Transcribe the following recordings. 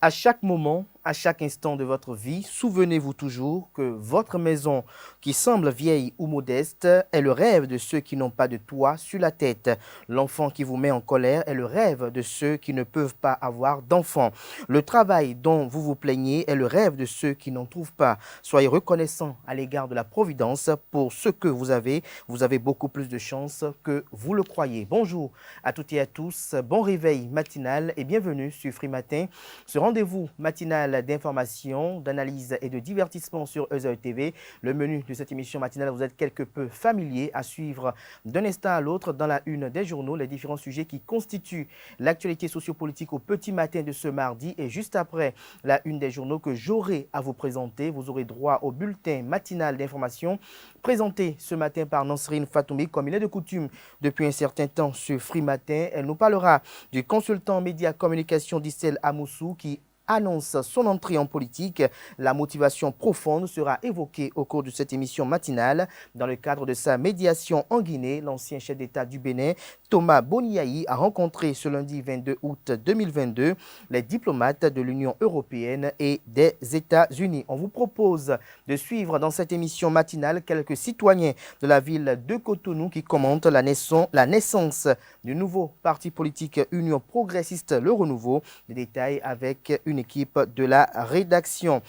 À chaque moment, à chaque instant de votre vie, souvenez-vous toujours que votre maison, qui semble vieille ou modeste, est le rêve de ceux qui n'ont pas de toit sur la tête. L'enfant qui vous met en colère est le rêve de ceux qui ne peuvent pas avoir d'enfant. Le travail dont vous vous plaignez est le rêve de ceux qui n'en trouvent pas. Soyez reconnaissant à l'égard de la Providence pour ce que vous avez. Vous avez beaucoup plus de chance que vous le croyez. Bonjour à toutes et à tous, bon réveil matinal et bienvenue sur Free Matin. Ce rendez-vous matinal d'information, d'analyse et de divertissement sur EZE TV. Le menu de cette émission matinale, vous êtes quelque peu familier à suivre d'un instant à l'autre dans la une des journaux les différents sujets qui constituent l'actualité sociopolitique au petit matin de ce mardi. Et juste après la une des journaux que j'aurai à vous présenter, vous aurez droit au bulletin matinal d'information présenté ce matin par Nansrine Fatoumi, comme il est de coutume depuis un certain temps sur Free Matin. Elle nous parlera du consultant média communication d'Issel Amoussou qui annonce son entrée en politique. La motivation profonde sera évoquée au cours de cette émission matinale. Dans le cadre de sa médiation en Guinée, l'ancien chef d'État du Bénin, Thomas Boniaï, a rencontré ce lundi 22 août 2022 les diplomates de l'Union européenne et des États-Unis. On vous propose de suivre dans cette émission matinale quelques citoyens de la ville de Cotonou qui commentent la naissance du nouveau parti politique Union progressiste Le Renouveau. Les détails avec une équipe de la rédaction.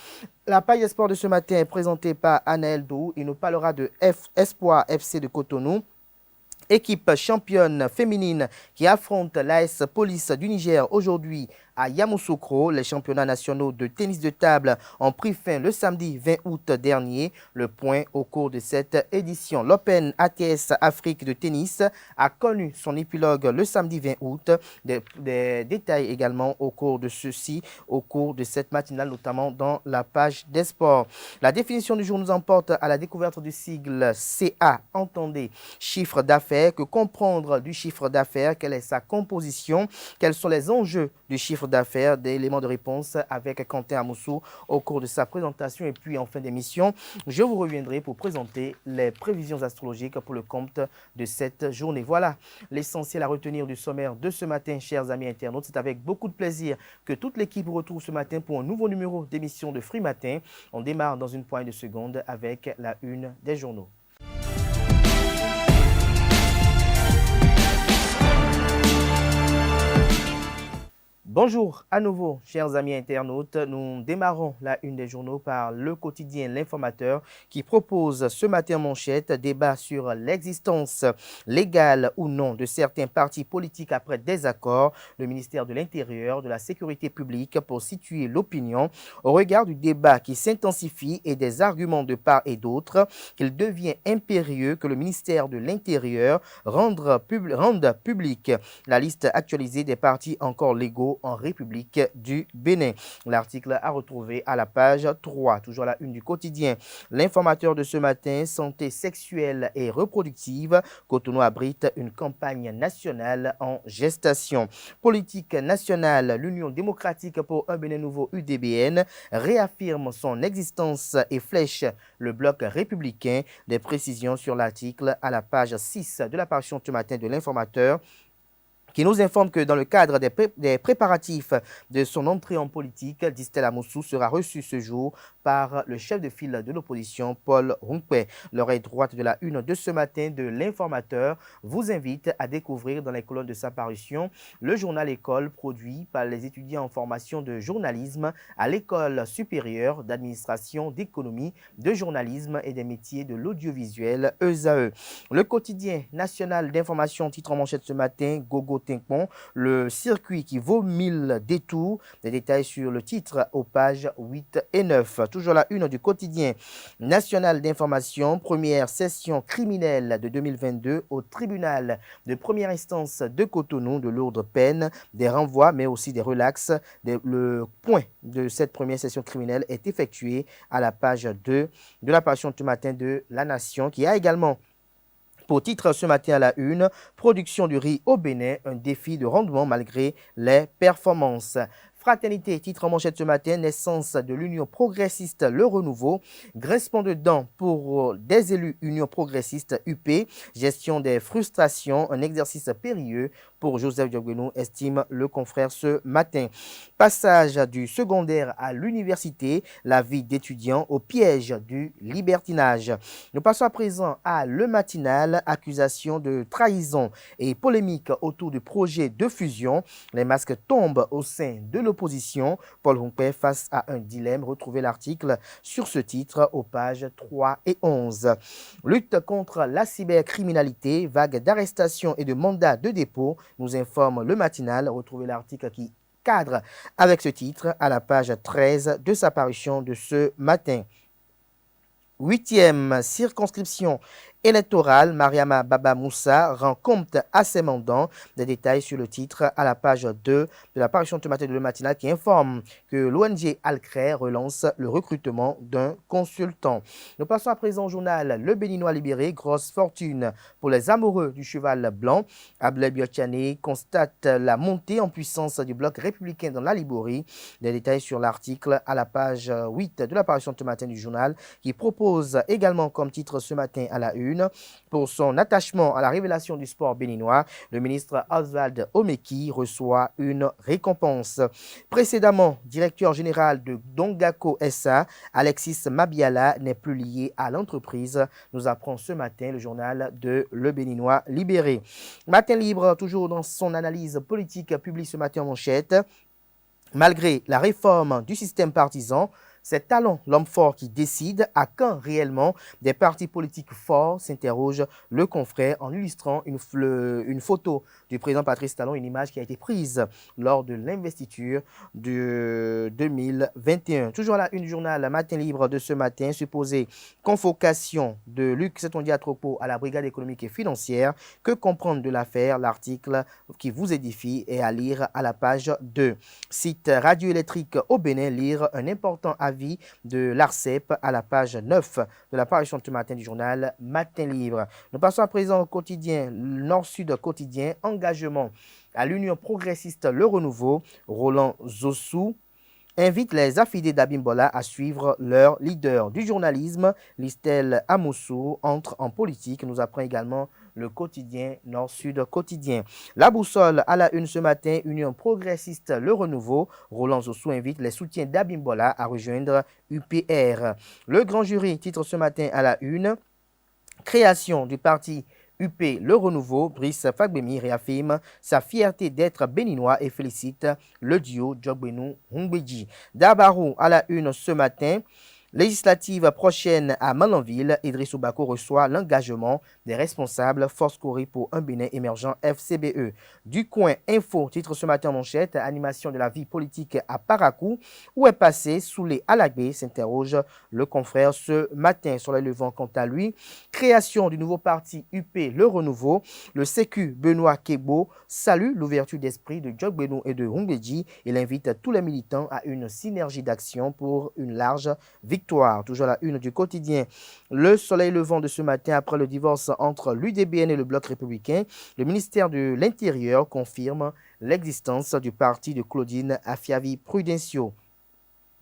La page des sports de ce matin est présentée par Anaël Dou. Il nous parlera de Espoir FC de Cotonou. Équipe championne féminine qui affronte l'AS Police du Niger aujourd'hui à Yamoussoukro. Les championnats nationaux de tennis de table ont pris fin le samedi 20 août dernier. Le point au cours de cette édition. L'Open ATS Afrique de tennis a connu son épilogue le samedi 20 août. Des détails également au cours de ceci, au cours de cette matinale, notamment dans la page des sports. La définition du jour nous emporte à la découverte du sigle CA. Entendez, chiffre d'affaires. Que comprendre du chiffre d'affaires, quelle est sa composition, quels sont les enjeux du chiffre d'affaires, des éléments de réponse avec Quentin Amoussou au cours de sa présentation. Et puis en fin d'émission, je vous reviendrai pour présenter les prévisions astrologiques pour le compte de cette journée. Voilà l'essentiel à retenir du sommaire de ce matin, chers amis internautes. C'est avec beaucoup de plaisir que toute l'équipe vous retrouve ce matin pour un nouveau numéro d'émission de Free Matin. On démarre dans une poignée de secondes avec la une des journaux. Bonjour à nouveau, chers amis internautes. Nous démarrons la une des journaux par le quotidien L'Informateur qui propose ce matin manchette débat sur l'existence légale ou non de certains partis politiques après désaccord. Le ministère de l'Intérieur, de la Sécurité publique pour situer l'opinion au regard du débat qui s'intensifie et des arguments de part et d'autre qu'il devient impérieux que le ministère de l'Intérieur rende publique la liste actualisée des partis encore légaux en République du Bénin. L'article à retrouver à la page 3, toujours la une du quotidien. L'Informateur de ce matin, santé sexuelle et reproductive. Cotonou abrite une campagne nationale en gestation. Politique nationale, l'Union démocratique pour un Bénin nouveau UDBN réaffirme son existence et flèche le bloc républicain. Des précisions sur l'article à la page 6 de la parution ce matin de l'Informateur, qui nous informe que dans le cadre des préparatifs de son entrée en politique, Distel Amoussou sera reçu ce jour par le chef de file de l'opposition, Paul Runkwe. L'oreille droite de la une de ce matin de l'Informateur vous invite à découvrir dans les colonnes de sa parution le journal École produit par les étudiants en formation de journalisme à l'École supérieure d'administration, d'économie, de journalisme et des métiers de l'audiovisuel ESAE. Le quotidien national d'information titre en manchette ce matin, Gogo Tinkpon, le circuit qui vaut 1000 détours. Des détails sur le titre aux pages 8 et 9. Toujours la une du quotidien national d'information, première session criminelle de 2022 au tribunal de première instance de Cotonou, de lourdes peines, des renvois mais aussi des relax. Le point de cette première session criminelle est effectué à la page 2 de la parution ce matin de La Nation, qui a également pour titre ce matin à la une, production du riz au Bénin, un défi de rendement malgré les performances. Fraternité, titre en manchette ce matin, naissance de l'Union progressiste Le Renouveau, grincement de dents pour des élus Union progressiste UP, gestion des frustrations, un exercice périlleux pour Joseph Diogbenou, estime le confrère ce matin. Passage du secondaire à l'université, la vie d'étudiant au piège du libertinage. Nous passons à présent à Le Matinal, accusation de trahison et polémique autour du projet de fusion. Les masques tombent au sein de l'opposition. Paul Humpé face à un dilemme. Retrouvez l'article sur ce titre aux pages 3 et 11. Lutte contre la cybercriminalité, vague d'arrestations et de mandats de dépôt, nous informe Le Matinal. Retrouvez l'article qui cadre avec ce titre à la page 13 de sa parution de ce matin. 8e circonscription électorale, Mariama Baba Moussa rend compte à ses mandants. Des détails sur le titre à la page 2 de la parution ce matin de Le Matinal qui informe que l'ONG Alcré relance le recrutement d'un consultant. Nous passons à présent au journal Le Béninois libéré, grosse fortune pour les amoureux du cheval blanc. Abdel Biotchane constate la montée en puissance du bloc républicain dans la Liborie. Des détails sur l'article à la page 8 de la parution ce matin du journal qui propose également comme titre ce matin à la une. Pour son attachement à la révélation du sport béninois, le ministre Oswald Omeki reçoit une récompense. Précédemment, directeur général de Dongako SA, Alexis Mabiala n'est plus lié à l'entreprise, nous apprend ce matin le journal de Le Béninois libéré. Matin libre, toujours dans son analyse politique, publie ce matin en manchette. Malgré la réforme du système partisan, c'est Talon, l'homme fort qui décide. À quand réellement des partis politiques forts, s'interroge le confrère en illustrant une photo du président Patrice Talon, une image qui a été prise lors de l'investiture de 2021. Toujours à la une du journal Matin Libre de ce matin, supposée convocation de Luc Setondia Atropo à la brigade économique et financière. Que comprendre de l'affaire? L'article qui vous édifie est à lire à la page 2. Site radioélectrique au Bénin, lire un important avis de l'ARCEP à la page 9 de la parution de ce matin du journal Matin Libre. Nous passons à présent au quotidien Nord-Sud quotidien, engagement à l'Union progressiste Le Renouveau. Roland Zossou invite les affidés d'Abimbola à suivre leur leader du journalisme. Listel Amoussou entre en politique, nous apprend également le quotidien Nord-Sud quotidien. La boussole à la une ce matin, Union progressiste Le Renouveau. Roland Zossou invite les soutiens d'Abimbola à rejoindre UPR. Le grand jury titre ce matin à la une. Création du parti UP Le Renouveau, Brice Fagbemi réaffirme sa fierté d'être béninois et félicite le duo Diogbenou-Humbedji. Dabarou à la une ce matin. Législative prochaine à Malanville, Idrissou Bako reçoit l'engagement des responsables Force Corée pour un Bénin émergent FCBE. Du coin info, titre ce matin en manchette, animation de la vie politique à Parakou. Où est passé Soulé Alagbé, s'interroge le confrère ce matin. Sur le levant quant à lui, création du nouveau parti UP Le Renouveau. Le Sécu Benoît Kebo salue l'ouverture d'esprit de Diogbenou et de Humbedji. Il invite tous les militants à une synergie d'action pour une large victoire. Toujours la une du quotidien Le Soleil levant de ce matin. Après le divorce entre l'UDBN et le Bloc républicain, le ministère de l'Intérieur confirme l'existence du parti de Claudine Afiavi Prudencio.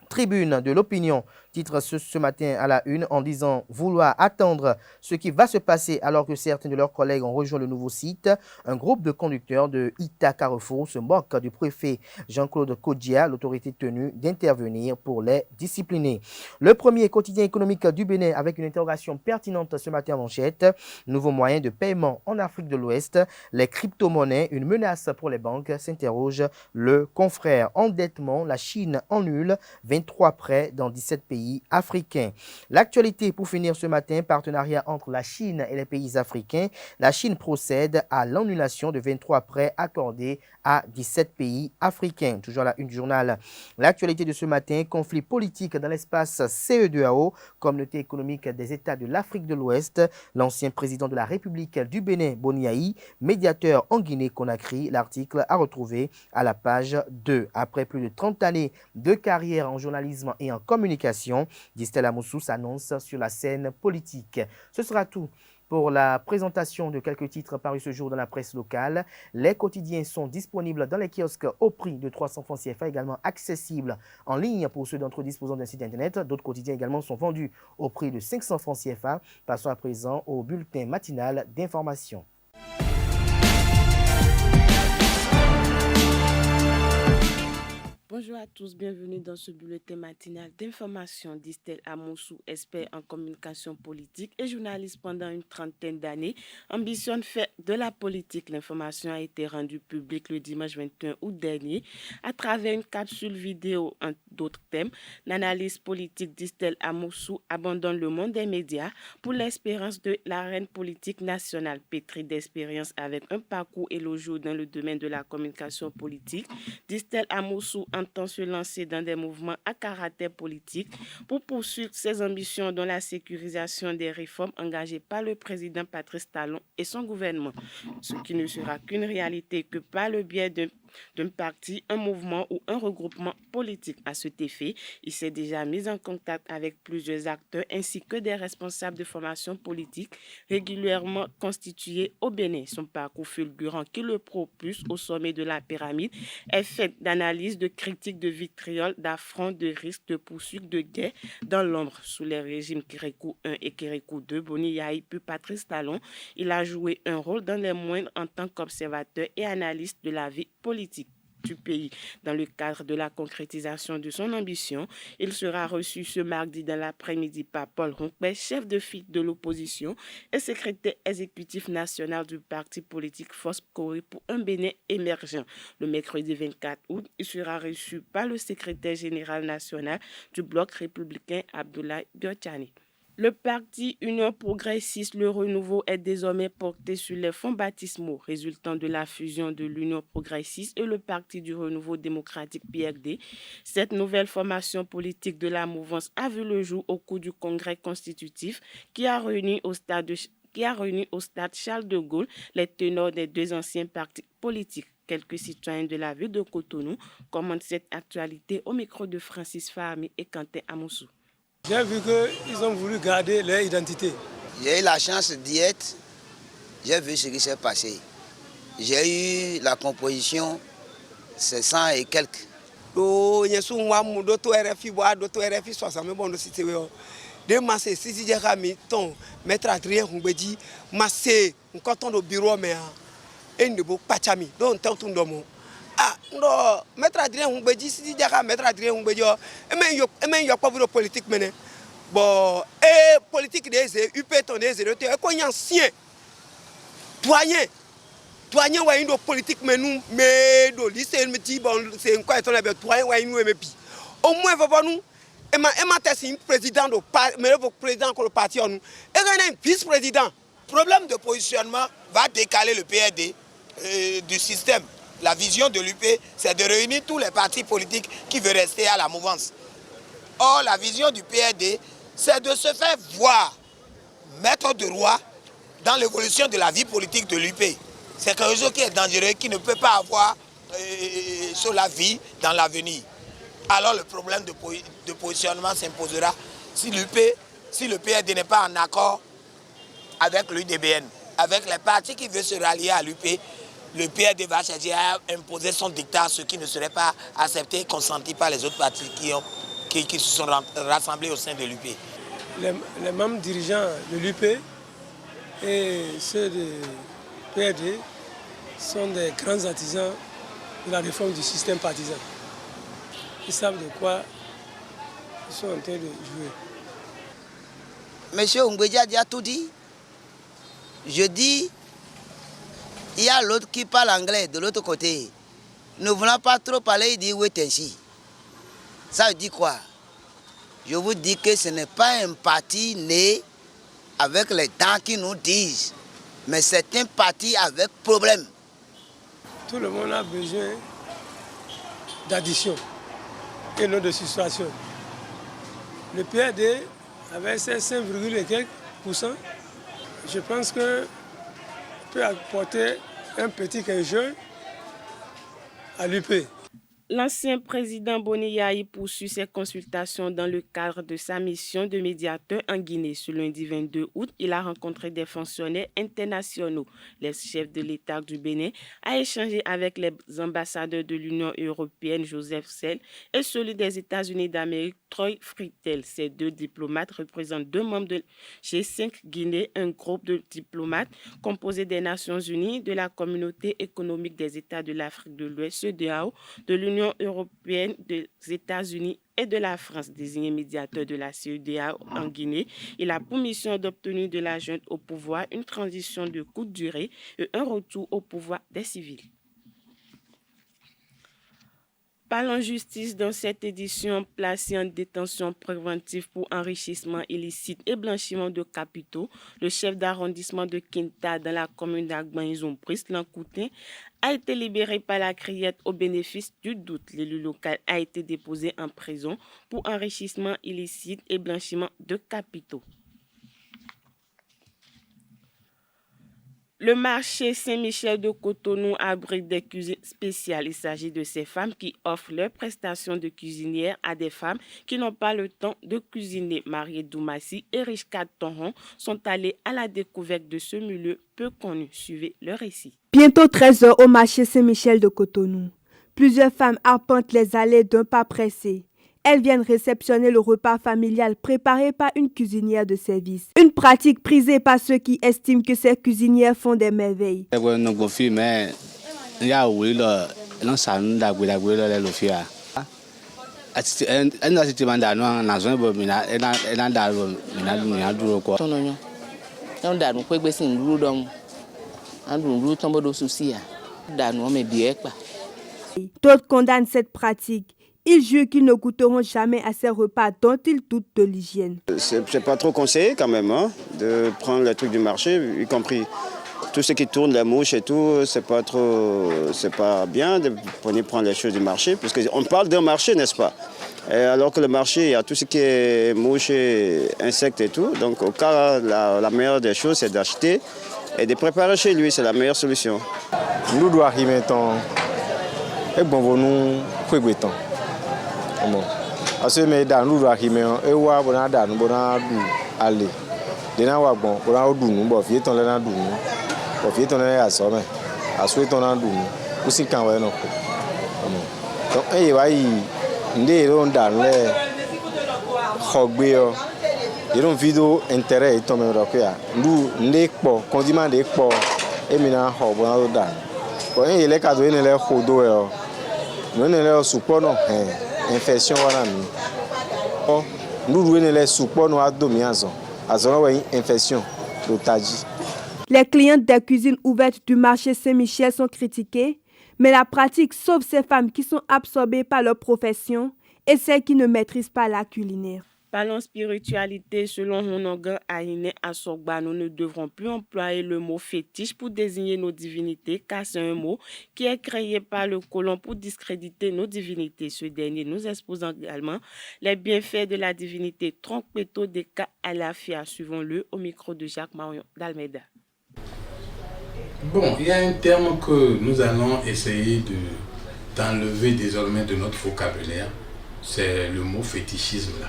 Tribune de l'opinion titre ce matin à la une en disant vouloir attendre ce qui va se passer alors que certains de leurs collègues ont rejoint le nouveau site. Un groupe de conducteurs de Ita Carrefour se moque du préfet Jean-Claude Kodjia, l'autorité tenue d'intervenir pour les discipliner. Le premier quotidien économique du Bénin avec une interrogation pertinente ce matin en manchette. Nouveau moyen de paiement en Afrique de l'Ouest. Les crypto-monnaies, une menace pour les banques, s'interroge le confrère. Endettement, la Chine annule 23 prêts dans 17 pays africains. L'actualité pour finir ce matin, partenariat entre la Chine et les pays africains. La Chine procède à l'annulation de 23 prêts accordés à 17 pays africains. Toujours la une du journal. L'actualité de ce matin, conflit politique dans l'espace CE2AO, communauté économique des États de l'Afrique de l'Ouest. L'ancien président de la République du Bénin, Boniaï, médiateur en Guinée-Conakry. L'article à retrouver à la page 2. Après plus de 30 années de carrière en journalisme et en communication, Distel Amoussou s'annonce sur la scène politique. Ce sera tout pour la présentation de quelques titres parus ce jour dans la presse locale. Les quotidiens sont disponibles dans les kiosques au prix de 300 francs CFA, également accessibles en ligne pour ceux d'entre eux disposant d'un site internet. D'autres quotidiens également sont vendus au prix de 500 francs CFA. Passons à présent au bulletin matinal d'information. Bonjour à tous, bienvenue dans ce bulletin matinal d'information. Distel Amoussou, expert en communication politique et journaliste pendant une trentaine d'années, ambitionne faire de la politique. L'information a été rendue publique le dimanche 21 août dernier à travers une capsule vidéo en d'autres thèmes. L'analyse politique Distel Amoussou abandonne le monde des médias pour l'espérance de l'arène politique nationale. Pétrie d'expérience avec un parcours élogieux dans le domaine de la communication politique, Distel Amoussou entend se lancer dans des mouvements à caractère politique pour poursuivre ses ambitions dans la sécurisation des réformes engagées par le président Patrice Talon et son gouvernement, ce qui ne sera qu'une réalité que par le biais d'un parti, un mouvement ou un regroupement politique. À cet effet, il s'est déjà mis en contact avec plusieurs acteurs ainsi que des responsables de formation politique régulièrement constitués au Bénin. Son parcours fulgurant qui le propulse au sommet de la pyramide est fait d'analyses, de critiques, de vitriol, d'affronts, de risques, de poursuites, de guerre dans l'ombre. Sous les régimes Kérékou I et Kérékou II, Boni Yahi puis Patrice Talon, il a joué un rôle dans les moindres en tant qu'observateur et analyste de la vie politique du pays. Dans le cadre de la concrétisation de son ambition, il sera reçu ce mardi dans l'après-midi par Paul Rompé, chef de file de l'opposition et secrétaire exécutif national du parti politique Force Corée pour un Bénin émergent. Le mercredi 24 août, il sera reçu par le secrétaire général national du bloc républicain Abdoulaye Biotchani. Le parti Union progressiste, le renouveau est désormais porté sur les fonds baptismaux résultant de la fusion de l'Union progressiste et le parti du renouveau démocratique PRD. Cette nouvelle formation politique de la mouvance a vu le jour au cours du congrès constitutif qui a réuni au stade Charles de Gaulle les tenors des deux anciens partis politiques. Quelques citoyens de la ville de Cotonou commentent cette actualité au micro de Francis Fahmi et Quentin Amoussou. J'ai vu qu'ils ont voulu garder leur identité. J'ai eu la chance d'y être. J'ai vu ce qui s'est passé. J'ai eu la composition, c'est 100 et quelques. Maître Adrien Humbedi, Massé, un canton de bureau, mais un de beau Pachami, donc tout le monde. Ah, non, Maître Adrien Humbedi, si déjà Maître Adrien Humbedi, et même il y a pas vu de politique mener. Bon, et politique des UP, ton des électeurs, et qu'on y a ancien, doyen, ouais, une politique, mais nous, mais dans le lycée, me dit, bon, c'est quoi, ton avec doyen, ouais, nous, et au moins, va pas nous. Et ma c'est président de mais le président de le parti nous. Et un vice-président. Problème de positionnement va décaler le PRD du système. La vision de l'UP, c'est de réunir tous les partis politiques qui veulent rester à la mouvance. Or, la vision du PRD, c'est de se faire voir maître de roi dans l'évolution de la vie politique de l'UP. C'est quelque chose qui est dangereux, qui ne peut pas avoir sur la vie dans l'avenir. Alors le problème de positionnement s'imposera si le PRD n'est pas en accord avec l'UDBN, avec les partis qui veulent se rallier à l'UP. Le PRD va chercher à imposer son dictat, ce qui ne serait pas accepté et consenti par les autres partis qui se sont rassemblés au sein de l'UP. Les membres dirigeants de l'UP et ceux de PRD sont des grands artisans de la réforme du système partisan. Ils savent de quoi ils sont en train de jouer. Monsieur Humbedi a déjà tout dit. Je dis, il y a l'autre qui parle anglais de l'autre côté. Ne voulant pas trop parler, il dit wait and see. Ça veut dire quoi? Je vous dis que ce n'est pas un parti né avec les dents qui nous disent, mais c'est un parti avec problème. Tout le monde a besoin d'addition et non de subtraction. Le PRD, avec ses 5, et quelques %, je pense que peut apporter un petit jeu à l'UP. L'ancien président Boni Yahi poursuit ses consultations dans le cadre de sa mission de médiateur en Guinée. Ce lundi 22 août, il a rencontré des fonctionnaires internationaux. Le chef de l'État du Bénin a échangé avec les ambassadeurs de l'Union européenne, Joseph Sell, et celui des États-Unis d'Amérique, Troy Frittel. Ces deux diplomates représentent deux membres de G5 Guinée, un groupe de diplomates composé des Nations Unies, de la Communauté économique des États de l'Afrique de l'Ouest, CEDEAO, de l'Union l'Union européenne, des États-Unis et de la France, désigné médiateur de la CEDEAO en Guinée. Il a pour mission d'obtenir de la junte au pouvoir une transition de courte durée et un retour au pouvoir des civils. Parlons justice dans cette édition placée en détention préventive pour enrichissement illicite et blanchiment de capitaux. Le chef d'arrondissement de Kinta dans la commune d'Agbanizon, Brice Lancoutin, a été libéré par la criette au bénéfice du doute. L'élu local a été déposé en prison pour enrichissement illicite et blanchiment de capitaux. Le marché Saint-Michel de Cotonou abrite des cuisines spéciales. Il s'agit de ces femmes qui offrent leurs prestations de cuisinières à des femmes qui n'ont pas le temps de cuisiner. Marie Doumassi et Richard Tonron sont allés à la découverte de ce milieu peu connu. Suivez le récit. Bientôt 13h au marché Saint-Michel de Cotonou. Plusieurs femmes arpentent les allées d'un pas pressé. Elles viennent réceptionner le repas familial préparé par une cuisinière de service. Une pratique prisée par ceux qui estiment que ces cuisinières font des merveilles. D'autres condamnent cette pratique. Ils jurent qu'ils ne goûteront jamais à ces repas dont ils doutent de l'hygiène. C'est pas trop conseillé quand même de prendre les trucs du marché, y compris tout ce qui tourne, les mouches et tout, c'est pas bien de prendre les choses du marché, puisqu'on parle d'un marché, n'est-ce pas? Et alors que le marché, il y a tout ce qui est mouches, insectes et tout. Donc au cas, la meilleure des choses, c'est d'acheter et de préparer chez lui, c'est la meilleure solution. Nous doit arriver temps et bon nous faut bon parce que mais dans nous doit arriver et wa bona dans bona du aller dena wa bon bona du nous bon vie ton là du nous bon vie ton là so mais aso ton là du nous aussi quand ouais non donc et wa yi ndé ron dans les xogbe yo ils ont vidéo intérêt ton même rokia nous ndé po condiment de po et mina ho bona dans bon et les cadeaux ne les xodo yo non les support non infection wana mi o ndudu ne les support no adomiazo azona wa infection l'otaji. Les clientes des cuisines ouvertes du marché Saint-Michel sont critiquées, mais la pratique sauve ces femmes qui sont absorbées par leur profession et celles qui ne maîtrisent pas la culinaire. Parlons spiritualité, selon Honogan Aïné Assogba, nous ne devrons plus employer le mot fétiche pour désigner nos divinités, car c'est un mot qui est créé par le colon pour discréditer nos divinités. Ce dernier nous expose également les bienfaits de la divinité Tronkpeto Deka Alafia. Suivons-le au micro de Jacques Marion d'Almeida. Bon, il y a un terme que nous allons essayer d'enlever désormais de notre vocabulaire, c'est le mot fétichisme là.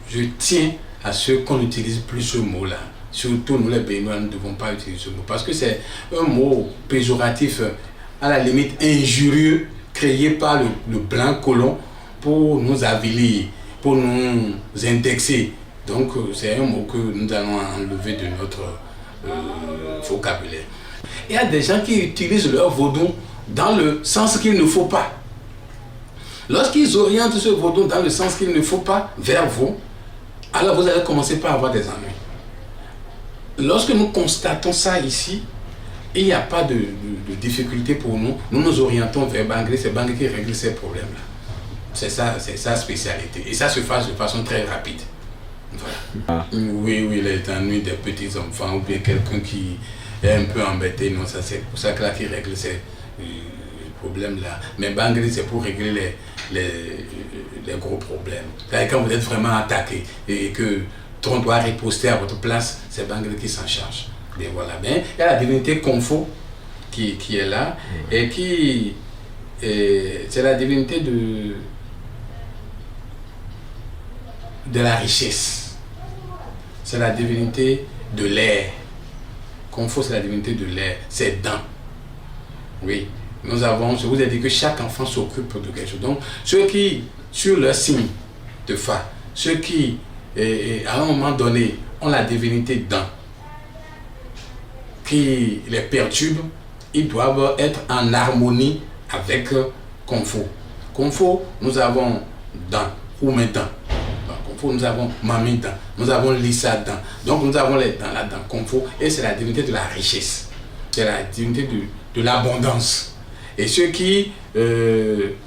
Je tiens à ce qu'on n'utilise plus ce mot-là. Surtout nous les Béninois, nous ne devons pas utiliser ce mot. Parce que c'est un mot péjoratif, à la limite injurieux, créé par le blanc colon pour nous avilir, pour nous indexer. Donc c'est un mot que nous allons enlever de notre vocabulaire. Il y a des gens qui utilisent leur vaudou dans le sens qu'il ne faut pas. Lorsqu'ils orientent ce vaudou dans le sens qu'il ne faut pas vers vous, alors vous allez commencer par avoir des ennuis. Lorsque nous constatons ça ici, il n'y a pas de difficulté pour nous. Nous nous orientons vers Bangré, c'est Bangré qui règle ces problèmes-là. C'est sa spécialité. Et ça se fait de façon très rapide. Voilà. Oui, les ennuis des petits enfants ou bien quelqu'un qui est un peu embêté, non, ça c'est pour ça que là qui règle ces problèmes-là. Mais Bangré, c'est pour régler les gros problèmes. Quand vous êtes vraiment attaqué et que on doit riposter à votre place, c'est Bangré qui s'en charge. Bien voilà. Mais il y a la divinité Konfo qui est là et qui c'est la divinité de la richesse. C'est la divinité de l'air. Konfo, c'est la divinité de l'air. C'est dents. Oui. Je vous ai dit que chaque enfant s'occupe de quelque chose. Donc, ceux qui, sur leur signe de Fa, ceux qui, à un moment donné, ont la divinité dents, qui les perturbe, ils doivent être en harmonie avec Kung Fu. Kung Fu, nous avons Dan, Oumé Dan. Dans Kung Fu, nous avons Mami Dan, nous avons Lisa Dan. Donc nous avons les Dan là-dedans, Kung Fu, et c'est la divinité de la richesse, c'est la divinité de l'abondance. Et ceux qui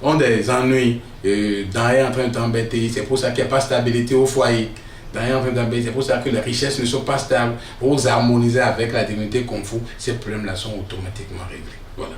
ont des ennuis, Dan est en train d'embêter, c'est pour ça qu'il n'y a pas de stabilité au foyer. C'est pour ça que les richesses ne sont pas stables. Pour vous harmoniser avec la divinité Kung Fu, ces problèmes-là sont automatiquement réglés. Voilà.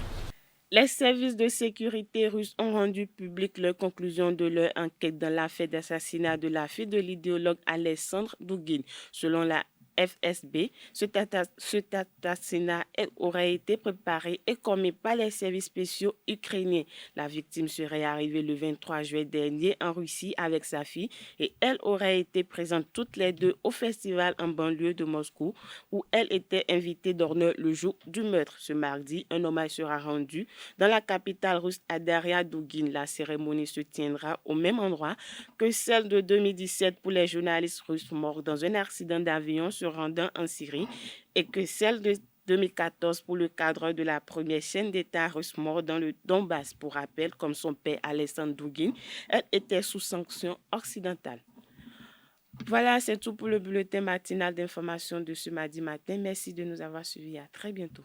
Les services de sécurité russes ont rendu publique leur conclusion de leur enquête dans l'affaire d'assassinat de la fille de l'idéologue Alexandre Douguine. Selon la FSB, cet assassinat aurait été préparé et commis par les services spéciaux ukrainiens. La victime serait arrivée le 23 juillet dernier en Russie avec sa fille et elle aurait été présente toutes les deux au festival en banlieue de Moscou où elle était invitée d'honneur le jour du meurtre. Ce mardi, un hommage sera rendu dans la capitale russe à Daria Douguine. La cérémonie se tiendra au même endroit que celle de 2017 pour les journalistes russes morts dans un accident d'avion se rendant en Syrie et que celle de 2014 pour le cadre de la première chaîne d'État russe mort dans le Donbass. Pour rappel, comme son père Alexandre Douguine, elle était sous sanction occidentale. Voilà, c'est tout pour le bulletin matinal d'information de ce mardi matin. Merci de nous avoir suivis. À très bientôt.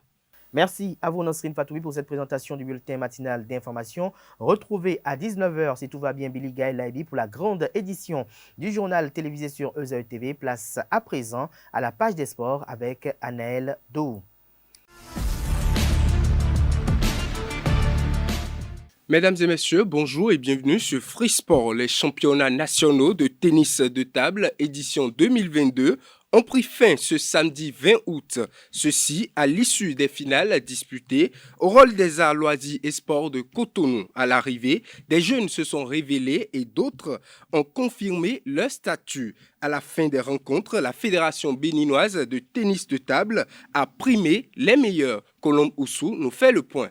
Merci à vous, Nasrine Fatoumi, pour cette présentation du bulletin matinal d'information. Retrouvez à 19h, si tout va bien, Billy Gaël Laibi pour la grande édition du journal télévisé sur EZE TV. Place à présent à la page des sports avec Anaël Dou. Mesdames et messieurs, bonjour et bienvenue sur Free Sport. Les championnats nationaux de tennis de table édition 2022 ont pris fin ce samedi 20 août. Ceci à l'issue des finales disputées au rôle des arts, loisirs et sports de Cotonou. À l'arrivée, des jeunes se sont révélés et d'autres ont confirmé leur statut. À la fin des rencontres, la Fédération béninoise de tennis de table a primé les meilleurs. Colombe Oussou nous fait le point.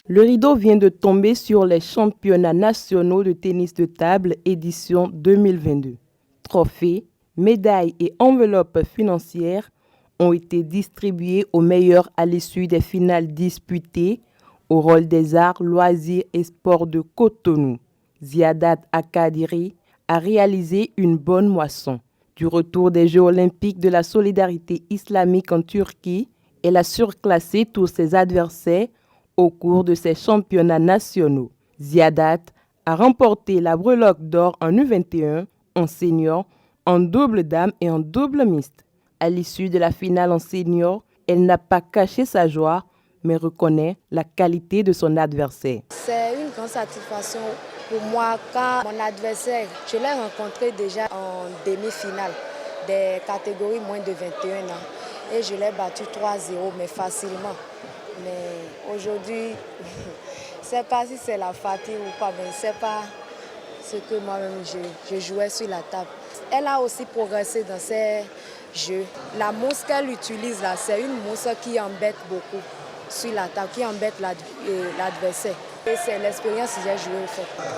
Le rideau vient de tomber sur les championnats nationaux de tennis de table édition 2022. Trophées, médailles et enveloppes financières ont été distribués aux meilleurs à l'issue des finales disputées au rôle des arts, loisirs et sports de Cotonou. Ziadat Akadiri a réalisé une bonne moisson. Du retour des Jeux olympiques de la solidarité islamique en Turquie, elle a surclassé tous ses adversaires au cours de ces championnats nationaux. Ziadat a remporté la breloque d'or en U21, en senior, en double dame et en double mixte. À l'issue de la finale en senior, elle n'a pas caché sa joie, mais reconnaît la qualité de son adversaire. C'est une grande satisfaction pour moi quand mon adversaire, je l'ai rencontré déjà en demi-finale des catégories moins de 21 ans et je l'ai battu 3-0, mais facilement. Mais aujourd'hui, je ne sais pas si c'est la fatigue ou pas, mais ce n'est pas ce que moi-même je jouais sur la table. Elle a aussi progressé dans ses jeux. La mousse qu'elle utilise là, c'est une mousse qui embête beaucoup sur la table, qui embête l'adversaire. Et c'est l'expérience que j'ai jouée.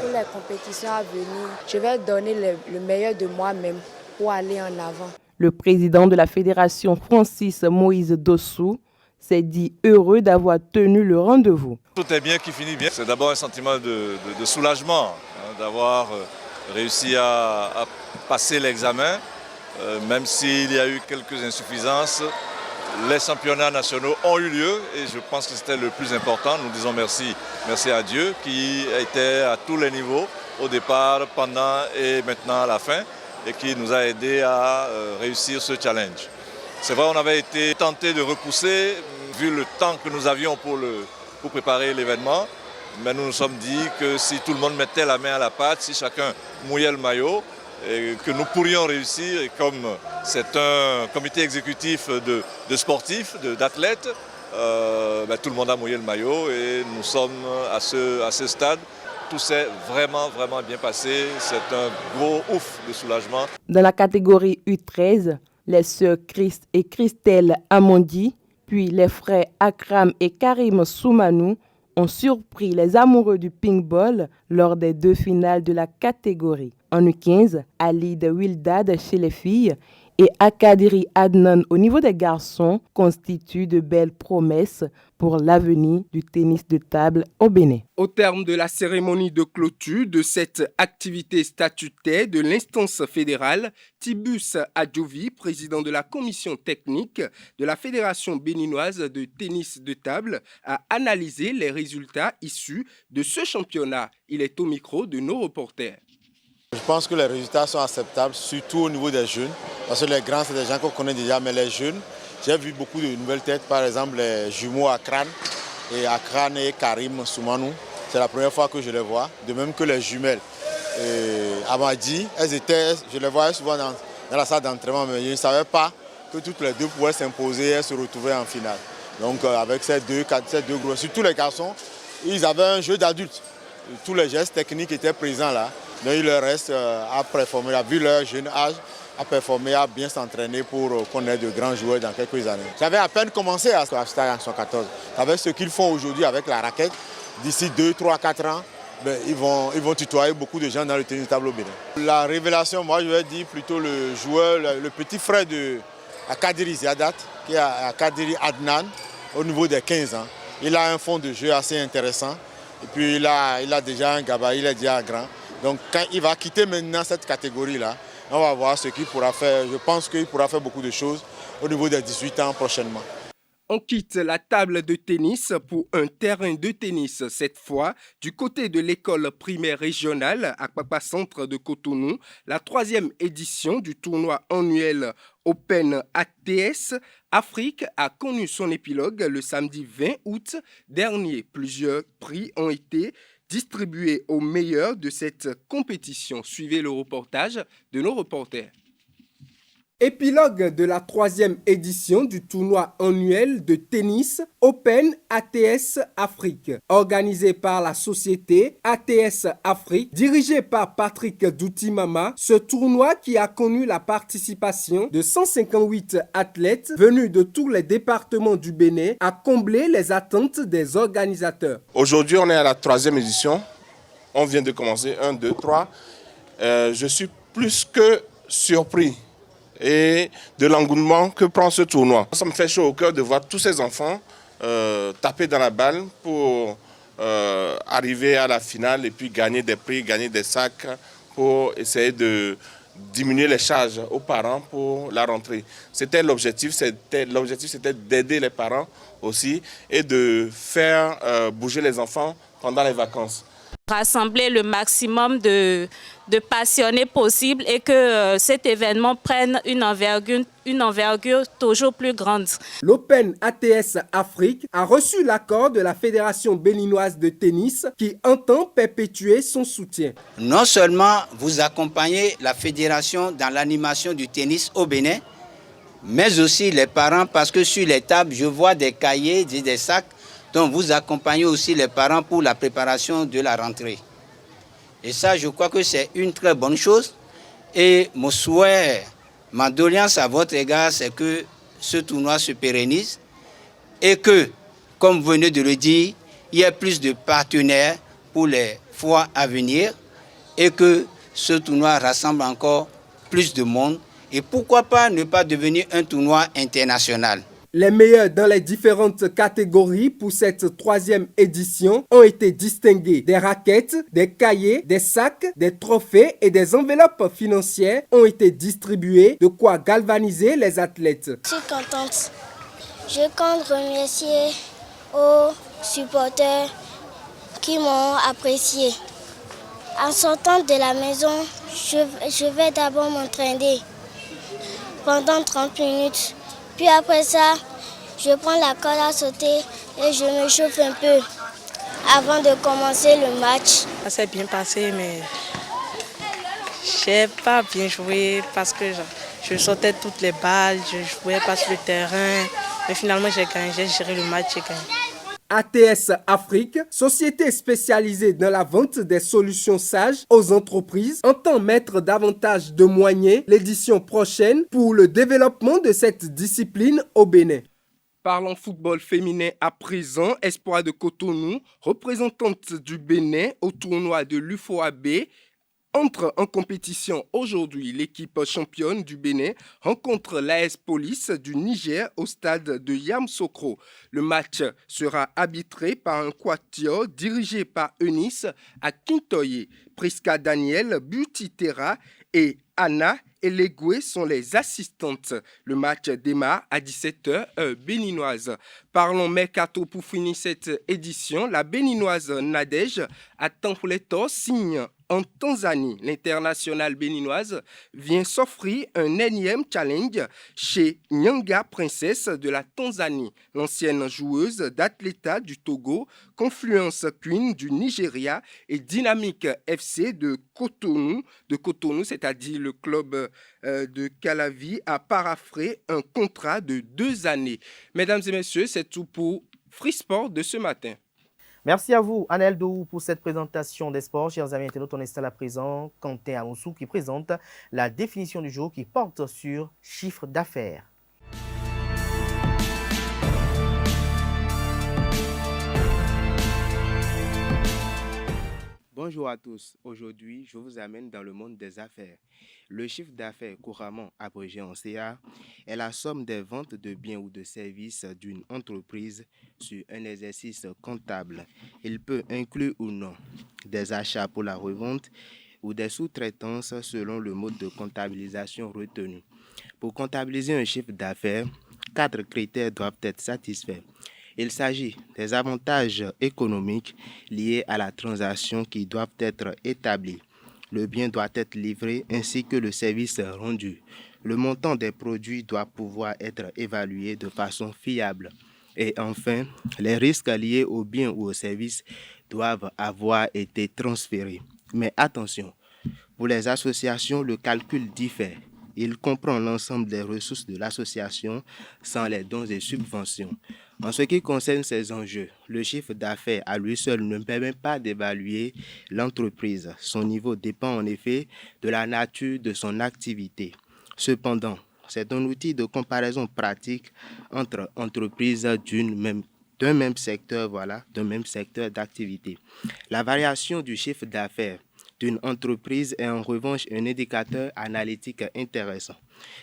Pour les compétitions à venir, je vais donner le meilleur de moi-même pour aller en avant. Le président de la fédération, Francis Moïse Dossou, s'est dit heureux d'avoir tenu le rendez-vous. Tout est bien qui finit bien. C'est d'abord un sentiment de soulagement d'avoir réussi à passer l'examen, même s'il y a eu quelques insuffisances. Les championnats nationaux ont eu lieu et je pense que c'était le plus important. Nous disons merci à Dieu qui était à tous les niveaux, au départ, pendant et maintenant à la fin, et qui nous a aidés à réussir ce challenge. C'est vrai, on avait été tenté de repousser, vu le temps que nous avions pour préparer l'événement, mais nous nous sommes dit que si tout le monde mettait la main à la pâte, si chacun mouillait le maillot, et que nous pourrions réussir. Et comme c'est un comité exécutif de sportifs, d'athlètes, tout le monde a mouillé le maillot et nous sommes à ce stade. Tout s'est vraiment bien passé. C'est un gros ouf de soulagement. Dans la catégorie U13, les sœurs Christ et Christelle Amondi, puis les frères Akram et Karim Soumanou ont surpris les amoureux du ping-ball lors des 2 finales de la catégorie. En U15, Alid Wildad chez les filles et Akadiri Adnan au niveau des garçons constituent de belles promesses pour l'avenir du tennis de table au Bénin. Au terme de la cérémonie de clôture de cette activité statutaire de l'instance fédérale, Tibus Adjouvi, président de la commission technique de la Fédération béninoise de tennis de table, a analysé les résultats issus de ce championnat. Il est au micro de nos reporters. Je pense que les résultats sont acceptables, surtout au niveau des jeunes, parce que les grands, c'est des gens qu'on connaît déjà, mais les jeunes, j'ai vu beaucoup de nouvelles têtes, par exemple les jumeaux Akran et Karim Soumanou. C'est la première fois que je les vois, de même que les jumelles. Amadi, je les voyais souvent dans la salle d'entraînement, mais je ne savais pas que toutes les deux pouvaient s'imposer et se retrouver en finale. Donc avec ces deux gros, surtout les garçons, ils avaient un jeu d'adulte. Tous les gestes techniques étaient présents là. Donc il leur reste à performer, vu leur jeune âge, à performer, à bien s'entraîner pour qu'on ait de grands joueurs dans quelques années. J'avais à peine commencé à Star en 114. Avec ce qu'ils font aujourd'hui avec la raquette, d'ici 2, 3, 4 ans, ils vont tutoyer beaucoup de gens dans le tennis de table au Bénin. La révélation, moi je vais dire plutôt le joueur, le petit frère de Akadiri Ziadat, qui est Akadiri Adnan, au niveau des 15 ans. Il a un fond de jeu assez intéressant. Et puis il a déjà un gabarit, il est déjà grand. Donc quand il va quitter maintenant cette catégorie-là, on va voir ce qu'il pourra faire. Je pense qu'il pourra faire beaucoup de choses au niveau des 18 ans prochainement. On quitte la table de tennis pour un terrain de tennis, cette fois du côté de l'école primaire régionale à Kpakpa Centre de Cotonou. La 3e édition du tournoi annuel Open ATS Afrique a connu son épilogue le samedi 20 août dernier. Plusieurs prix ont été distribués aux meilleurs de cette compétition. Suivez le reportage de nos reporters. Épilogue de la 3e édition du tournoi annuel de tennis Open ATS Afrique, organisé par la société ATS Afrique, dirigé par Patrick Doutimama. Ce tournoi qui a connu la participation de 158 athlètes venus de tous les départements du Bénin a comblé les attentes des organisateurs. Aujourd'hui, on est à la 3e édition. On vient de commencer, 1, 2, 3. Je suis plus que surpris et de l'engouement que prend ce tournoi. Ça me fait chaud au cœur de voir tous ces enfants taper dans la balle pour arriver à la finale et puis gagner des prix, gagner des sacs pour essayer de diminuer les charges aux parents pour la rentrée. C'était l'objectif, c'était d'aider les parents aussi et de faire bouger les enfants pendant les vacances. Rassembler le maximum de passionnés possible et que cet événement prenne une envergure toujours plus grande. L'Open ATS Afrique a reçu l'accord de la Fédération béninoise de tennis qui entend perpétuer son soutien. Non seulement vous accompagnez la fédération dans l'animation du tennis au Bénin, mais aussi les parents parce que sur les tables, je vois des cahiers, des sacs. Donc vous accompagnez aussi les parents pour la préparation de la rentrée. Et ça, je crois que c'est une très bonne chose. Et mon souhait, ma doléance à votre égard, c'est que ce tournoi se pérennise et que, comme vous venez de le dire, il y ait plus de partenaires pour les fois à venir et que ce tournoi rassemble encore plus de monde. Et pourquoi pas ne pas devenir un tournoi international? Les meilleurs dans les différentes catégories pour cette 3e édition ont été distingués. Des raquettes, des cahiers, des sacs, des trophées et des enveloppes financières ont été distribués, de quoi galvaniser les athlètes. Je suis contente. Je compte remercier aux supporters qui m'ont apprécié. En sortant de la maison, je vais d'abord m'entraîner pendant 30 minutes. Puis après ça, je prends la corde à sauter et je me chauffe un peu avant de commencer le match. Ça s'est bien passé, mais je n'ai pas bien joué parce que je sautais toutes les balles, je ne jouais pas sur le terrain. Mais finalement, j'ai gagné, j'ai géré le match, j'ai gagné. ATS Afrique, société spécialisée dans la vente des solutions sages aux entreprises, entend mettre davantage de moyens l'édition prochaine pour le développement de cette discipline au Bénin. Parlons football féminin à présent. Espoir de Cotonou, représentante du Bénin au tournoi de l'UFOAB, Entre en compétition aujourd'hui. L'équipe championne du Bénin rencontre l'AS Police du Niger au stade de Yamoussoukro. Le match sera arbitré par un quatuor dirigé par Eunice Akintoye. Prisca Daniel, Butitera et Anna Elegwe sont les assistantes. Le match démarre à 17h, heure béninoise. Parlons mercato pour finir cette édition. La béninoise Nadège Atanfouleto signe en Tanzanie. L'internationale béninoise vient s'offrir un énième challenge chez Nyanga Princess de la Tanzanie. L'ancienne joueuse d'Athleta du Togo, Confluence Queen du Nigeria et Dynamique FC de Cotonou, c'est-à-dire le club de Calavi, a paraphé un contrat de 2 années. Mesdames et messieurs, c'est tout pour Free Sport de ce matin. Merci à vous, Anel Dou, pour cette présentation des sports. Chers amis internautes, on installe à présent Quentin Amoussou qui présente la définition du jour qui porte sur chiffre d'affaires. Bonjour à tous. Aujourd'hui, je vous amène dans le monde des affaires. Le chiffre d'affaires, couramment abrégé en CA, est la somme des ventes de biens ou de services d'une entreprise sur un exercice comptable. Il peut inclure ou non des achats pour la revente ou des sous-traitances selon le mode de comptabilisation retenu. Pour comptabiliser un chiffre d'affaires, 4 critères doivent être satisfaits. Il s'agit des avantages économiques liés à la transaction qui doivent être établis. Le bien doit être livré ainsi que le service rendu. Le montant des produits doit pouvoir être évalué de façon fiable. Et enfin, les risques liés au bien ou au service doivent avoir été transférés. Mais attention, pour les associations, le calcul diffère. Il comprend l'ensemble des ressources de l'association sans les dons et subventions. En ce qui concerne ces enjeux, le chiffre d'affaires à lui seul ne permet pas d'évaluer l'entreprise. Son niveau dépend en effet de la nature de son activité. Cependant, c'est un outil de comparaison pratique entre entreprises d'un même secteur d'activité. La variation du chiffre d'affaires d'une entreprise est en revanche un indicateur analytique intéressant.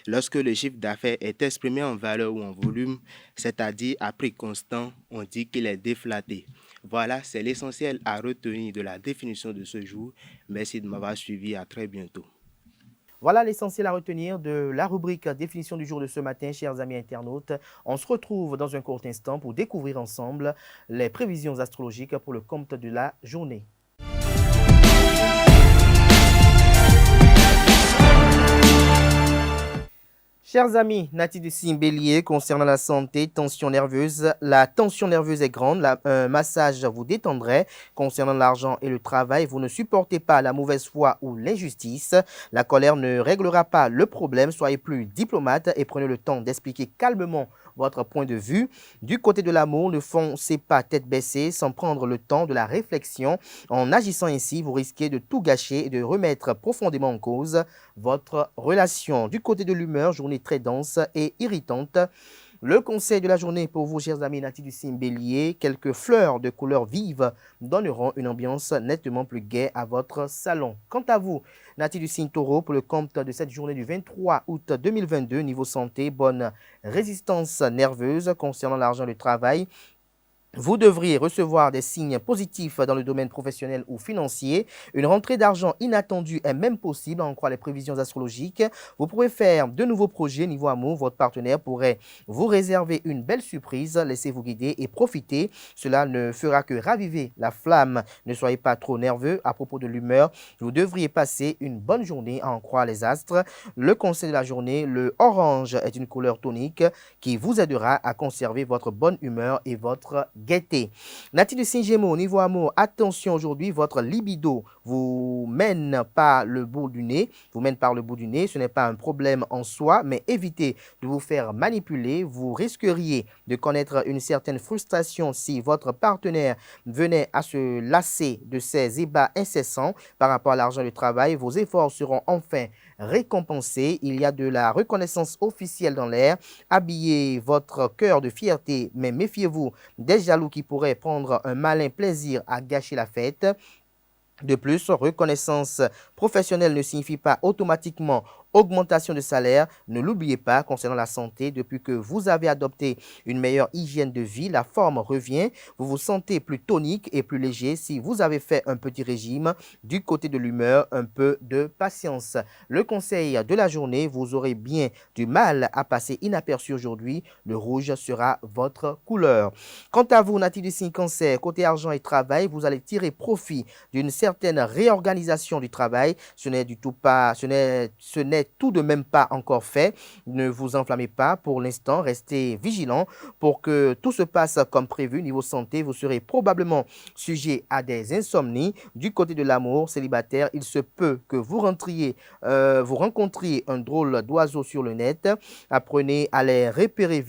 Lorsque le chiffre d'affaires est exprimé en valeur ou en volume, c'est-à-dire à prix constant, on dit qu'il est déflaté. Voilà, c'est l'essentiel à retenir de la définition de ce jour. Merci de m'avoir suivi, à très bientôt. Voilà l'essentiel à retenir de la rubrique définition du jour de ce matin, chers amis internautes. On se retrouve dans un court instant pour découvrir ensemble les prévisions astrologiques pour le compte de la journée. Chers amis, natifs du signe Bélier, concernant la santé, tension nerveuse, la tension nerveuse est grande, un massage vous détendrait. Concernant l'argent et le travail, vous ne supportez pas la mauvaise foi ou l'injustice. La colère ne réglera pas le problème, soyez plus diplomate et prenez le temps d'expliquer calmement votre point de vue. Du côté de l'amour, ne foncez pas tête baissée sans prendre le temps de la réflexion. En agissant ainsi, vous risquez de tout gâcher et de remettre profondément en cause votre relation. Du côté de l'humeur, journée très dense et irritante. Le conseil de la journée pour vous, chers amis natifs du signe Bélier, quelques fleurs de couleurs vives donneront une ambiance nettement plus gaie à votre salon. Quant à vous, natifs du signe Taureau, pour le compte de cette journée du 23 août 2022, niveau santé, bonne résistance nerveuse concernant l'argent et le travail. Vous devriez recevoir des signes positifs dans le domaine professionnel ou financier. Une rentrée d'argent inattendue est même possible, en croire les prévisions astrologiques. Vous pourrez faire de nouveaux projets niveau amour. Votre partenaire pourrait vous réserver une belle surprise. Laissez-vous guider et profitez. Cela ne fera que raviver la flamme. Ne soyez pas trop nerveux. À propos de l'humeur, vous devriez passer une bonne journée, à en croire les astres. Le conseil de la journée, le orange est une couleur tonique qui vous aidera à conserver votre bonne humeur et votre gaieté. Natif du signe Gémeaux, niveau amour, attention aujourd'hui, votre libido vous mène par le bout du nez. Ce n'est pas un problème en soi, mais évitez de vous faire manipuler. Vous risqueriez de connaître une certaine frustration si votre partenaire venait à se lasser de ses ébats incessants par rapport à l'argent et le travail. Vos efforts seront enfin récompensés. Il y a de la reconnaissance officielle dans l'air. Habillez votre cœur de fierté, mais méfiez-vous des jaloux qui pourraient prendre un malin plaisir à gâcher la fête. De plus, reconnaissance professionnelle ne signifie pas automatiquement augmentation de salaire. Ne l'oubliez pas, concernant la santé, depuis que vous avez adopté une meilleure hygiène de vie, la forme revient. Vous vous sentez plus tonique et plus léger. Si vous avez fait un petit régime, du côté de l'humeur, un peu de patience. Le conseil de la journée, vous aurez bien du mal à passer inaperçu aujourd'hui. Le rouge sera votre couleur. Quant à vous, natif du signe Cancer, côté argent et travail, vous allez tirer profit d'une certaine réorganisation du travail. Ce n'est tout de même pas encore fait. Ne vous enflammez pas pour l'instant. Restez vigilant pour que tout se passe comme prévu. Niveau santé, vous serez probablement sujet à des insomnies. Du côté de l'amour, célibataire, il se peut que vous rencontriez un drôle d'oiseau sur le net. Apprenez à les repérer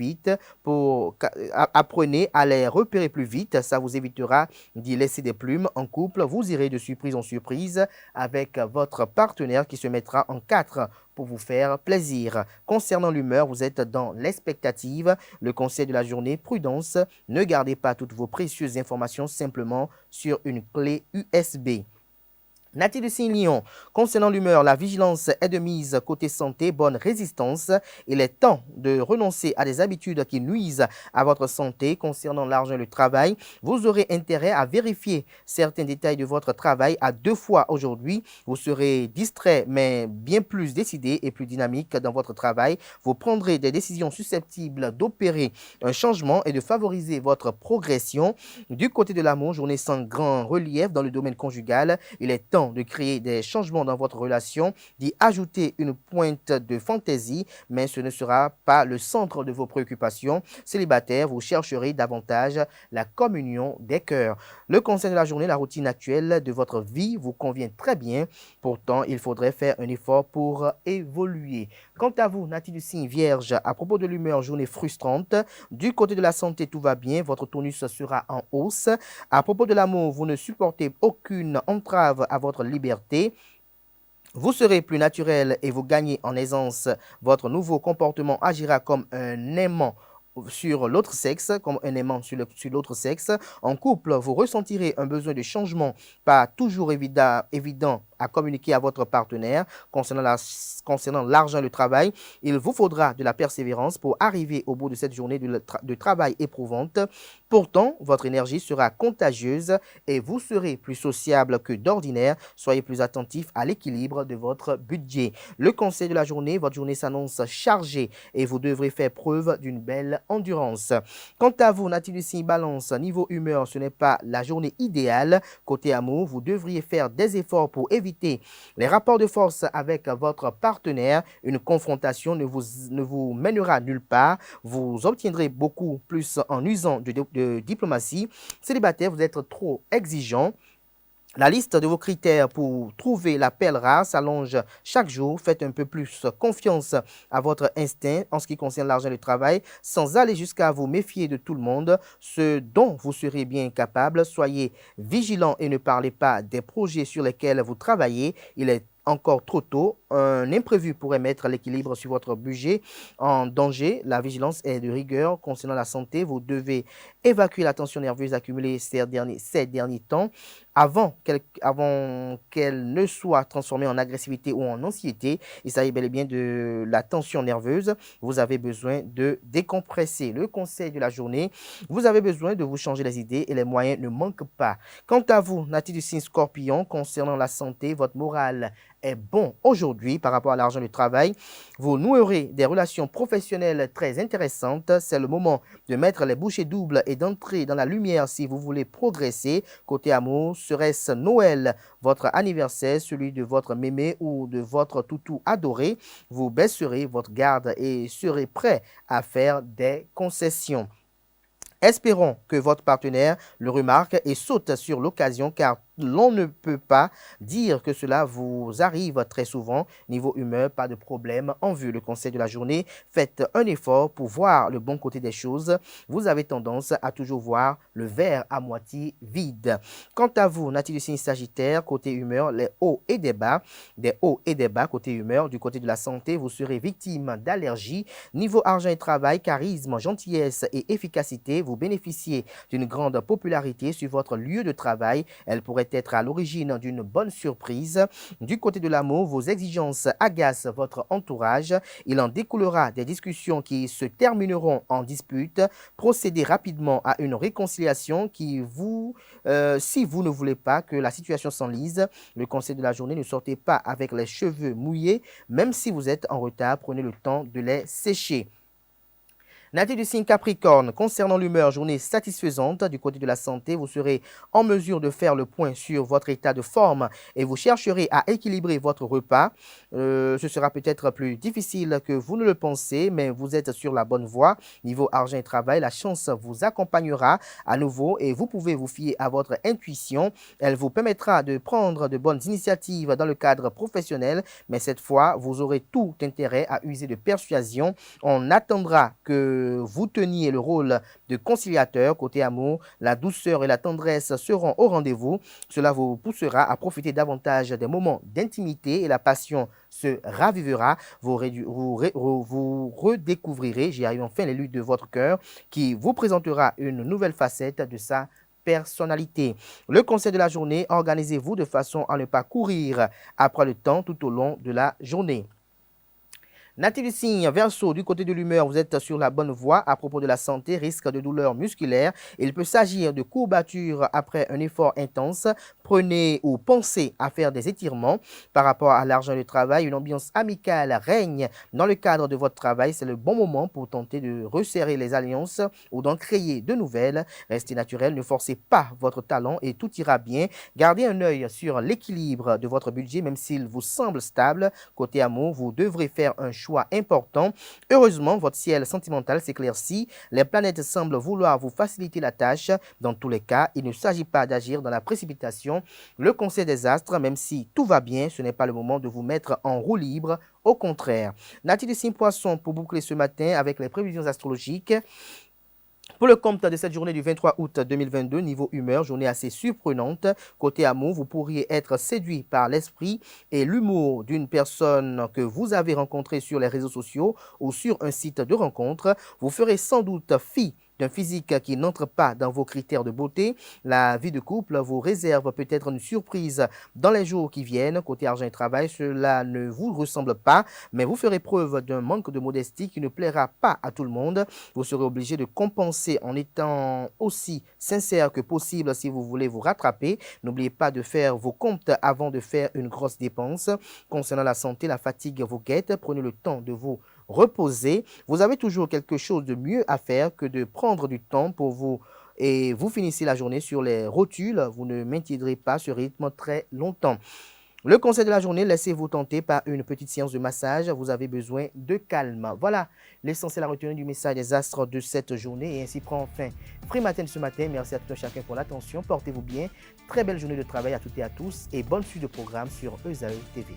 plus vite. Ça vous évitera d'y laisser des plumes. En couple, vous irez de surprise en surprise avec votre partenaire qui se mettra en quatre pour vous faire plaisir. Concernant l'humeur, vous êtes dans l'expectative. Le conseil de la journée, prudence. Ne gardez pas toutes vos précieuses informations simplement sur une clé USB. Natif du signe Lion, concernant l'humeur, la vigilance est de mise côté santé, bonne résistance. Il est temps de renoncer à des habitudes qui nuisent à votre santé. Concernant l'argent et le travail, vous aurez intérêt à vérifier certains détails de votre travail à 2 fois aujourd'hui. Vous serez distrait mais bien plus décidé et plus dynamique dans votre travail. Vous prendrez des décisions susceptibles d'opérer un changement et de favoriser votre progression. Du côté de l'amour, journée sans grand relief dans le domaine conjugal. Il est temps de créer des changements dans votre relation, d'y ajouter une pointe de fantaisie, mais ce ne sera pas le centre de vos préoccupations. Célibataire, vous chercherez davantage la communion des cœurs. Le conseil de la journée, la routine actuelle de votre vie vous convient très bien. Pourtant, il faudrait faire un effort pour évoluer. Quant à vous, natif du signe Vierge, à propos de l'humeur, journée frustrante. Du côté de la santé, tout va bien. Votre tonus sera en hausse. À propos de l'amour, vous ne supportez aucune entrave à votre liberté. Vous serez plus naturel et vous gagnez en aisance. Votre nouveau comportement agira comme un aimant sur l'autre sexe, comme un aimant sur l'autre sexe. En couple, vous ressentirez un besoin de changement, pas toujours évident à communiquer à votre partenaire. Concernant l'argent et le travail, il vous faudra de la persévérance pour arriver au bout de cette journée de travail éprouvante. Pourtant, votre énergie sera contagieuse et vous serez plus sociable que d'ordinaire. Soyez plus attentif à l'équilibre de votre budget. Le conseil de la journée, votre journée s'annonce chargée et vous devrez faire preuve d'une belle endurance. Quant à vous, natif du signe Balance, niveau humeur, ce n'est pas la journée idéale. Côté amour, vous devriez faire des efforts pour éviter les rapports de force avec votre partenaire. Une confrontation ne vous mènera nulle part. Vous obtiendrez beaucoup plus en usant de diplomatie. Célibataire, vous êtes trop exigeant. La liste de vos critères pour trouver la perle rare s'allonge chaque jour. Faites un peu plus confiance à votre instinct en ce qui concerne l'argent et le travail, sans aller jusqu'à vous méfier de tout le monde. Ce dont vous serez bien capable, soyez vigilant et ne parlez pas des projets sur lesquels vous travaillez. Il est encore trop tôt. Un imprévu pourrait mettre l'équilibre sur votre budget en danger. La vigilance est de rigueur. Concernant la santé, vous devez évacuer la tension nerveuse accumulée ces derniers temps avant qu'elle ne soit transformée en agressivité ou en anxiété. Il s'agit bel et bien de la tension nerveuse. Vous avez besoin de décompresser. Le conseil de la journée, vous avez besoin de vous changer les idées et les moyens ne manquent pas. Quant à vous, natif du signe Scorpion, concernant la santé, votre morale est bon aujourd'hui par rapport à l'argent du travail. Vous nouerez des relations professionnelles très intéressantes. C'est le moment de mettre les bouchées doubles et d'entrer dans la lumière si vous voulez progresser. Côté amour, serait-ce Noël, votre anniversaire, celui de votre mémé ou de votre toutou adoré, vous baisserez votre garde et serez prêt à faire des concessions. Espérons que votre partenaire le remarque et saute sur l'occasion car l'on ne peut pas dire que cela vous arrive très souvent. Niveau humeur, pas de problème en vue. Le conseil de la journée, faites un effort pour voir le bon côté des choses. Vous avez tendance à toujours voir le verre à moitié vide. Quant à vous, natif du signe Sagittaire, côté humeur, les hauts et des bas. Des hauts et des bas côté humeur. Du côté de la santé, vous serez victime d'allergies. Niveau argent et travail, charisme, gentillesse et efficacité, vous bénéficiez d'une grande popularité sur votre lieu de travail. Elle pourrait pourrait être à l'origine d'une bonne surprise. Du côté de l'amour, vos exigences agacent votre entourage. Il en découlera des discussions qui se termineront en dispute. Procédez rapidement à une réconciliation si vous ne voulez pas que la situation s'enlise. Le conseil de la journée, ne sortez pas avec les cheveux mouillés. Même si vous êtes en retard, prenez le temps de les sécher. Natif du signe Capricorne, concernant l'humeur, journée satisfaisante. Du côté de la santé, vous serez en mesure de faire le point sur votre état de forme et vous chercherez à équilibrer votre repas. Ce sera peut-être plus difficile que vous ne le pensez, mais vous êtes sur la bonne voie. Niveau argent et travail, la chance vous accompagnera à nouveau et vous pouvez vous fier à votre intuition. Elle vous permettra de prendre de bonnes initiatives dans le cadre professionnel, mais cette fois, vous aurez tout intérêt à user de persuasion. On attendra que vous teniez le rôle de conciliateur. Côté amour, la douceur et la tendresse seront au rendez-vous. Cela vous poussera à profiter davantage des moments d'intimité et la passion se ravivera. Vous redécouvrirez, j'y arrive enfin, les luttes de votre cœur qui vous présentera une nouvelle facette de sa personnalité. Le conseil de la journée, organisez-vous de façon à ne pas courir après le temps tout au long de la journée. Natif du signe Verseau, du côté de l'humeur, vous êtes sur la bonne voie. À propos de la santé, risque de douleurs musculaires. Il peut s'agir de courbatures après un effort intense. Prenez ou pensez à faire des étirements. Par rapport à l'argent et le travail, une ambiance amicale règne dans le cadre de votre travail. C'est le bon moment pour tenter de resserrer les alliances ou d'en créer de nouvelles. Restez naturel, ne forcez pas votre talent et tout ira bien. Gardez un œil sur l'équilibre de votre budget, même s'il vous semble stable. Côté amour, vous devrez faire un choix important. Heureusement, votre ciel sentimental s'éclaircit. Les planètes semblent vouloir vous faciliter la tâche. Dans tous les cas, il ne s'agit pas d'agir dans la précipitation. Le conseil des astres, même si tout va bien, ce n'est pas le moment de vous mettre en roue libre. Au contraire. Natif du signe Poisson, pour boucler ce matin avec les prévisions astrologiques. Pour le compte de cette journée du 23 août 2022, niveau humeur, journée assez surprenante. Côté amour, vous pourriez être séduit par l'esprit et l'humour d'une personne que vous avez rencontrée sur les réseaux sociaux ou sur un site de rencontre. Vous ferez sans doute fi d'un physique qui n'entre pas dans vos critères de beauté. La vie de couple vous réserve peut-être une surprise dans les jours qui viennent. Côté argent et travail, cela ne vous ressemble pas, mais vous ferez preuve d'un manque de modestie qui ne plaira pas à tout le monde. Vous serez obligé de compenser en étant aussi sincère que possible si vous voulez vous rattraper. N'oubliez pas de faire vos comptes avant de faire une grosse dépense. Concernant la santé, la fatigue vous guette. Prenez le temps de vous reposer. Vous avez toujours quelque chose de mieux à faire que de prendre du temps pour vous et vous finissez la journée sur les rotules. Vous ne maintiendrez pas ce rythme très longtemps. Le conseil de la journée, laissez-vous tenter par une petite séance de massage. Vous avez besoin de calme. Voilà l'essentiel à retenir du message des astres de cette journée. Et ainsi prend fin Free Matin de ce matin. Merci à tout un chacun pour l'attention. Portez-vous bien. Très belle journée de travail à toutes et à tous. Et bonne suite de programme sur ESAE TV.